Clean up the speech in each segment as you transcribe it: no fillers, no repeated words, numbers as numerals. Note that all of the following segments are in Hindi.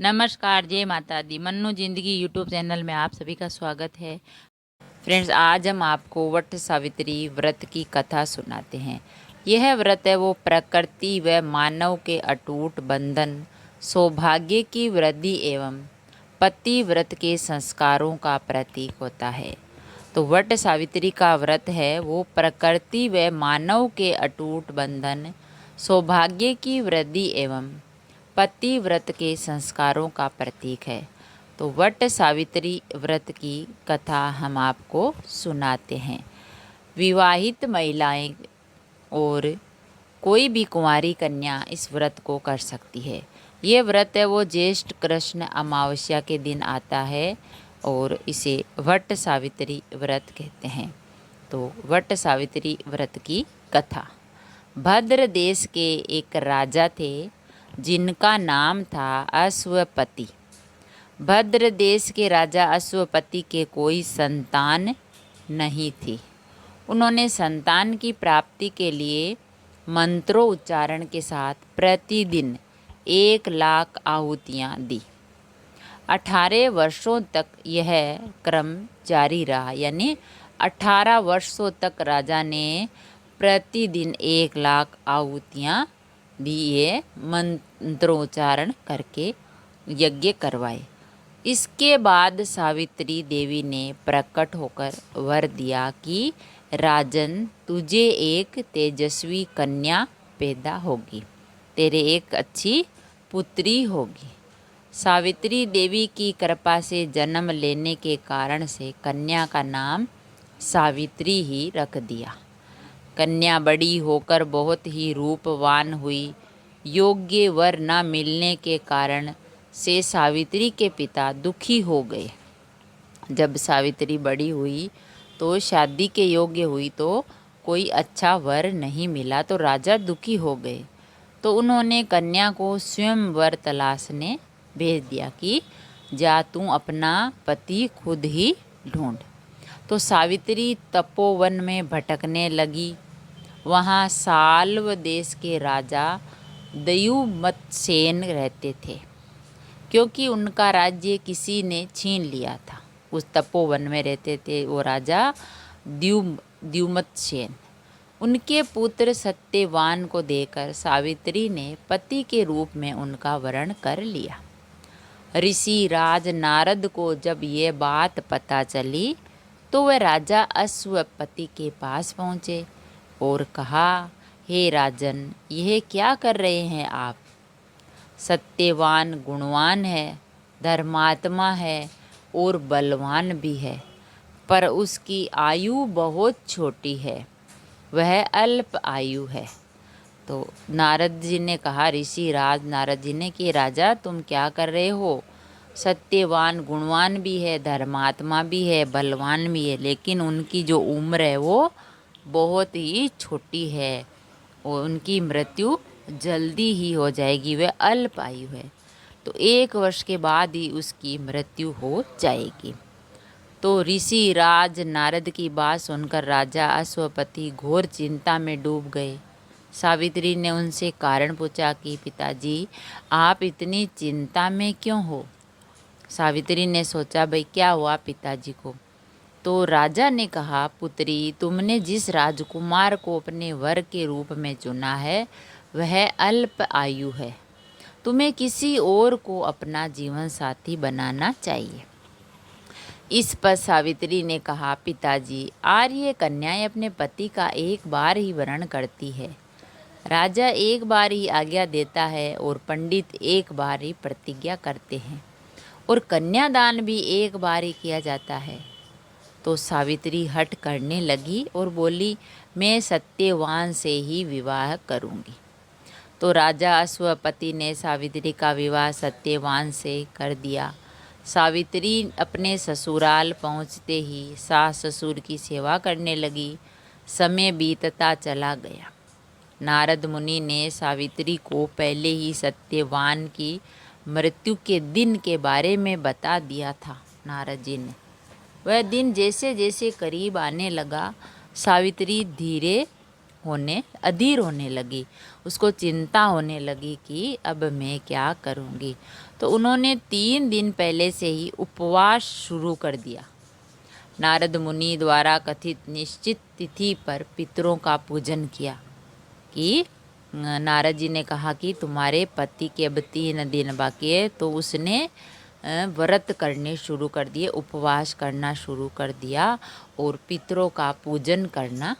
नमस्कार, जय माता दी। मन्नू जिंदगी यूट्यूब चैनल में आप सभी का स्वागत है। फ्रेंड्स, आज हम आपको वट सावित्री व्रत की कथा सुनाते हैं। यह व्रत है वो प्रकृति व मानव के अटूट बंधन, सौभाग्य की वृद्धि एवं पति व्रत के संस्कारों का प्रतीक होता है। तो वट सावित्री का व्रत है वो प्रकृति व मानव के अटूट बंधन, सौभाग्य की वृद्धि एवं पति व्रत के संस्कारों का प्रतीक है। तो वट सावित्री व्रत की कथा हम आपको सुनाते हैं। विवाहित महिलाएं और कोई भी कुंवारी कन्या इस व्रत को कर सकती है। ये व्रत है वो ज्येष्ठ कृष्ण अमावस्या के दिन आता है और इसे वट सावित्री व्रत कहते हैं। तो वट सावित्री व्रत की कथा। भद्र देश के एक राजा थे जिनका नाम था अश्वपति। भद्र देश के राजा अश्वपति के कोई संतान नहीं थी। उन्होंने संतान की प्राप्ति के लिए मंत्रों उच्चारण के साथ प्रतिदिन 1,00,000 आहुतियाँ दी। 18 वर्षों तक यह क्रम जारी रहा, यानी 18 वर्षों तक राजा ने प्रतिदिन 1,00,000 आहुतियाँ दी, ये मंत्रोच्चारण करके यज्ञ करवाए। इसके बाद सावित्री देवी ने प्रकट होकर वर दिया कि राजन, तुझे एक तेजस्वी कन्या पैदा होगी, तेरे एक अच्छी पुत्री होगी। सावित्री देवी की कृपा से जन्म लेने के कारण से कन्या का नाम सावित्री ही रख दिया। कन्या बड़ी होकर बहुत ही रूपवान हुई। योग्य वर न मिलने के कारण से सावित्री के पिता दुखी हो गए। जब सावित्री बड़ी हुई तो शादी के योग्य हुई तो कोई अच्छा वर नहीं मिला, तो राजा दुखी हो गए। तो उन्होंने कन्या को स्वयं वर तलाशने भेज दिया कि जा तू अपना पति खुद ही ढूंढ। तो सावित्री तपोवन में भटकने लगी। वहाँ साल्व देश के राजा द्युमत्सेन रहते थे, क्योंकि उनका राज्य किसी ने छीन लिया था। उस तपोवन में रहते थे वो राजा द्युमत्सेन। उनके पुत्र सत्यवान को देकर सावित्री ने पति के रूप में उनका वरण कर लिया। ऋषि राज नारद को जब ये बात पता चली तो वह राजा अश्वपति के पास पहुँचे और कहा, हे राजन, यह क्या कर रहे हैं आप? सत्यवान गुणवान है, धर्मात्मा है और बलवान भी है, पर उसकी आयु बहुत छोटी है, वह अल्प आयु है। तो नारद जी ने कहा, ऋषि राज नारद जी ने, कि राजा तुम क्या कर रहे हो? सत्यवान गुणवान भी है, धर्मात्मा भी है, बलवान भी है, लेकिन उनकी जो उम्र है वो बहुत ही छोटी है और उनकी मृत्यु जल्दी ही हो जाएगी, वह अल्प आयु है। तो 1 वर्ष के बाद ही उसकी मृत्यु हो जाएगी। तो ऋषि राज नारद की बात सुनकर राजा अश्वपति घोर चिंता में डूब गए। सावित्री ने उनसे कारण पूछा कि पिताजी, आप इतनी चिंता में क्यों हो? सावित्री ने सोचा, भाई क्या हुआ पिताजी को? तो राजा ने कहा, पुत्री, तुमने जिस राजकुमार को अपने वर के रूप में चुना है वह अल्प आयु है। तुम्हें किसी और को अपना जीवन साथी बनाना चाहिए। इस पर सावित्री ने कहा, पिताजी, आर्य कन्याएं अपने पति का एक बार ही वरण करती है। राजा एक बार ही आज्ञा देता है और पंडित एक बार ही प्रतिज्ञा करते हैं और कन्यादान भी एक बार ही किया जाता है। तो सावित्री हठ करने लगी और बोली, मैं सत्यवान से ही विवाह करूंगी। तो राजा अश्वपति ने सावित्री का विवाह सत्यवान से कर दिया। सावित्री अपने ससुराल पहुंचते ही सास ससुर की सेवा करने लगी। समय बीतता चला गया। नारद मुनि ने सावित्री को पहले ही सत्यवान की मृत्यु के दिन के बारे में बता दिया था। नारद जी ने वह दिन जैसे जैसे करीब आने लगा, सावित्री अधीर होने लगी। उसको चिंता होने लगी कि अब मैं क्या करूँगी। तो उन्होंने 3 दिन पहले से ही उपवास शुरू कर दिया। नारद मुनि द्वारा कथित निश्चित तिथि पर पितरों का पूजन किया कि नारद जी ने कहा कि तुम्हारे पति के अब 3 दिन बाकी है, तो उसने व्रत करने शुरू कर दिए, उपवास करना शुरू कर दिया और पितरों का पूजन करना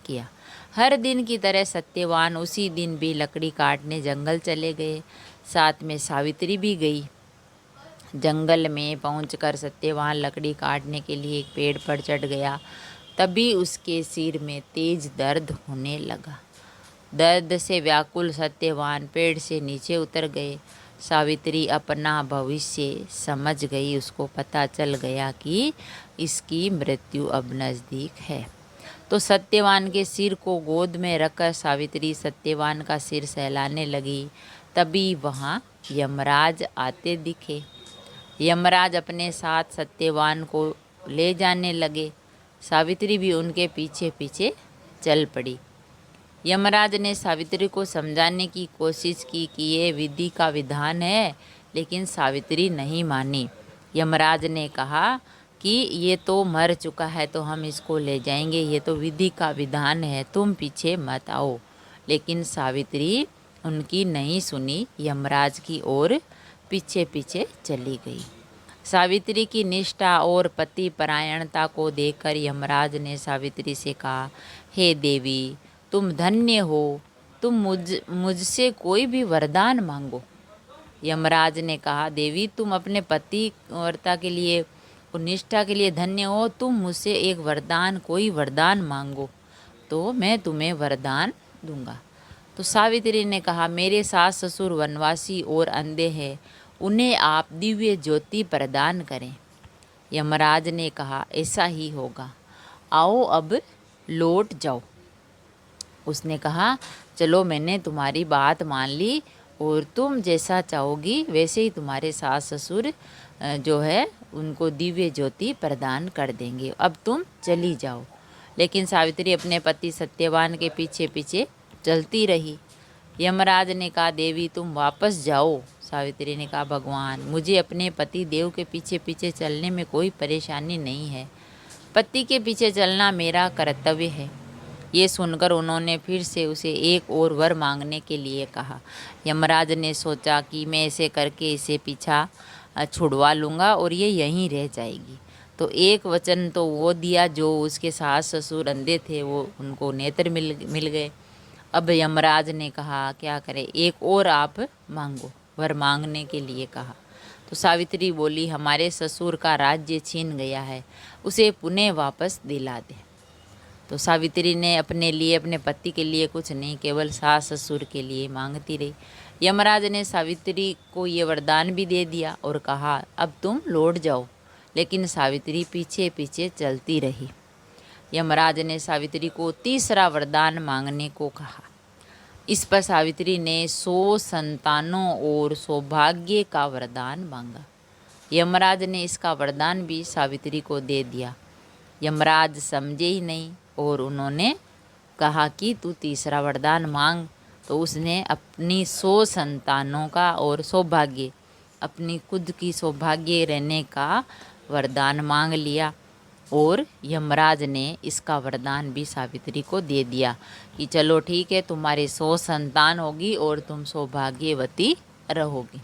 किया। हर दिन की तरह सत्यवान उसी दिन भी लकड़ी काटने जंगल चले गए। साथ में सावित्री भी गई। जंगल में पहुंचकर सत्यवान लकड़ी काटने के लिए एक पेड़ पर चढ़ गया। तभी उसके सिर में तेज दर्द होने लगा। दर्द से व्याकुल सत्यवान पेड़ से नीचे उतर गए। सावित्री अपना भविष्य समझ गई। उसको पता चल गया कि इसकी मृत्यु अब नज़दीक है। तो सत्यवान के सिर को गोद में रखकर सावित्री सत्यवान का सिर सहलाने लगी। तभी वहाँ यमराज आते दिखे। यमराज अपने साथ सत्यवान को ले जाने लगे। सावित्री भी उनके पीछे पीछे चल पड़ी। यमराज ने सावित्री को समझाने की कोशिश की कि ये विधि का विधान है, लेकिन सावित्री नहीं मानी। यमराज ने कहा कि ये तो मर चुका है, तो हम इसको ले जाएंगे, ये तो विधि का विधान है, तुम पीछे मत आओ। लेकिन सावित्री उनकी नहीं सुनी, यमराज की ओर पीछे पीछे चली गई। सावित्री की निष्ठा और पति परायणता को देखकर यमराज ने सावित्री से कहा, हे देवी, तुम धन्य हो, तुम मुझसे कोई भी वरदान मांगो। यमराज ने कहा, देवी, तुम अपने पति वर्ता के लिए और निष्ठा के लिए धन्य हो, तुम मुझसे एक वरदान, कोई वरदान मांगो तो मैं तुम्हें वरदान दूंगा। तो सावित्री ने कहा, मेरे सास ससुर वनवासी और अंधे हैं, उन्हें आप दिव्य ज्योति प्रदान करें। यमराज ने कहा, ऐसा ही होगा, आओ अब लौट जाओ। उसने कहा, चलो, मैंने तुम्हारी बात मान ली और तुम जैसा चाहोगी वैसे ही तुम्हारे सास ससुर जो है उनको दिव्य ज्योति प्रदान कर देंगे, अब तुम चली जाओ। लेकिन सावित्री अपने पति सत्यवान के पीछे पीछे चलती रही। यमराज ने कहा, देवी, तुम वापस जाओ। सावित्री ने कहा, भगवान, मुझे अपने पति देव के पीछे पीछे चलने में कोई परेशानी नहीं है, पति के पीछे चलना मेरा कर्तव्य है। ये सुनकर उन्होंने फिर से उसे एक और वर मांगने के लिए कहा। यमराज ने सोचा कि मैं ऐसे करके इसे पीछा छुड़वा लूँगा और ये यहीं रह जाएगी। तो एक वचन तो वो दिया, जो उसके सास ससुर अंधे थे वो उनको नेत्र मिल गए। अब यमराज ने कहा, क्या करें, एक और आप मांगो, वर मांगने के लिए कहा। तो सावित्री बोली, हमारे ससुर का राज्य छीन गया है, उसे पुनः वापस दिला दे। तो सावित्री ने अपने लिए, अपने पति के लिए कुछ नहीं, केवल सास ससुर के लिए मांगती रही। यमराज ने सावित्री को ये वरदान भी दे दिया और कहा, अब तुम लौट जाओ। लेकिन सावित्री पीछे पीछे चलती रही। यमराज ने सावित्री को तीसरा वरदान मांगने को कहा। इस पर सावित्री ने 100 संतानों और सौभाग्य का वरदान मांगा। यमराज ने इसका वरदान भी सावित्री को दे दिया। यमराज समझे ही नहीं और उन्होंने कहा कि तू तीसरा वरदान मांग। तो उसने अपनी 100 संतानों का और सौभाग्य, अपनी खुद की सौभाग्य रहने का वरदान मांग लिया और यमराज ने इसका वरदान भी सावित्री को दे दिया कि चलो ठीक है, तुम्हारे 100 संतान होगी और तुम सौभाग्यवती रहोगी।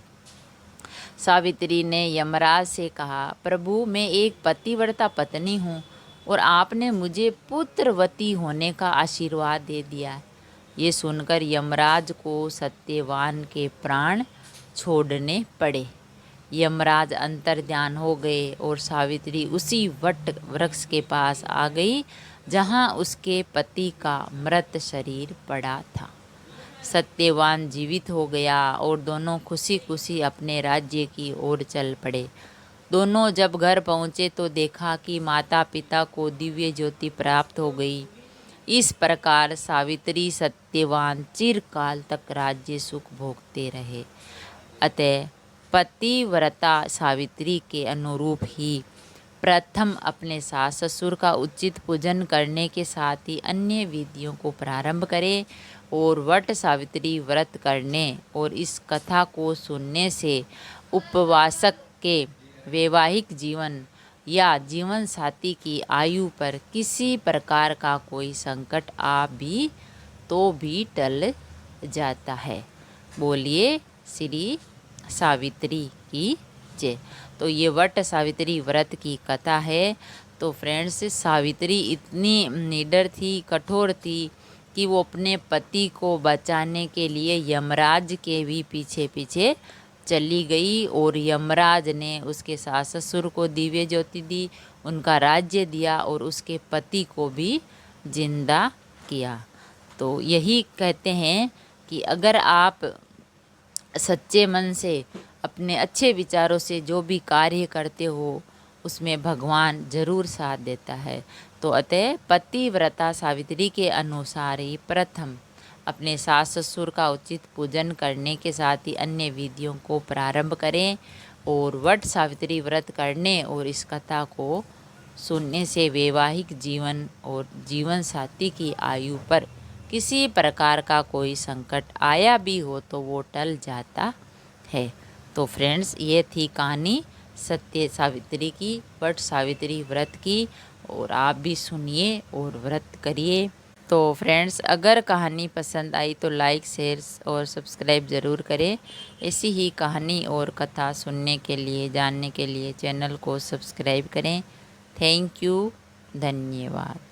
सावित्री ने यमराज से कहा, प्रभु, मैं एक पतिव्रता पत्नी हूँ और आपने मुझे पुत्रवती होने का आशीर्वाद दे दिया है। ये सुनकर यमराज को सत्यवान के प्राण छोड़ने पड़े। यमराज अंतर्ध्यान हो गए और सावित्री उसी वट वृक्ष के पास आ गई जहाँ उसके पति का मृत शरीर पड़ा था। सत्यवान जीवित हो गया और दोनों खुशी खुशी अपने राज्य की ओर चल पड़े। दोनों जब घर पहुँचे तो देखा कि माता पिता को दिव्य ज्योति प्राप्त हो गई। इस प्रकार सावित्री सत्यवान चिरकाल तक राज्य सुख भोगते रहे। अतः पतिव्रता सावित्री के अनुरूप ही प्रथम अपने सास ससुर का उचित पूजन करने के साथ ही अन्य विधियों को प्रारंभ करें और वट सावित्री व्रत करने और इस कथा को सुनने से उपवासक के वैवाहिक जीवन या जीवन साथी की आयु पर किसी प्रकार का कोई संकट आ भी तो भी टल जाता है। बोलिए श्री सावित्री की जय। तो ये वट सावित्री व्रत की कथा है। तो फ्रेंड्स, सावित्री इतनी निडर थी, कठोर थी कि वो अपने पति को बचाने के लिए यमराज के भी पीछे पीछे चली गई और यमराज ने उसके सास ससुर को दिव्य ज्योति दी, उनका राज्य दिया और उसके पति को भी जिंदा किया। तो यही कहते हैं कि अगर आप सच्चे मन से अपने अच्छे विचारों से जो भी कार्य करते हो उसमें भगवान जरूर साथ देता है। तो अतः पतिव्रता सावित्री के अनुसार ही प्रथम अपने सास ससुर का उचित पूजन करने के साथ ही अन्य विधियों को प्रारंभ करें और वट सावित्री व्रत करने और इस कथा को सुनने से वैवाहिक जीवन और जीवन साथी की आयु पर किसी प्रकार का कोई संकट आया भी हो तो वो टल जाता है। तो फ्रेंड्स, ये थी कहानी सत्य सावित्री की, वट सावित्री व्रत की, और आप भी सुनिए और व्रत करिए। तो फ्रेंड्स, अगर कहानी पसंद आई तो लाइक, शेयर और सब्सक्राइब ज़रूर करें। ऐसी ही कहानी और कथा सुनने के लिए, जानने के लिए चैनल को सब्सक्राइब करें। थैंक यू, धन्यवाद।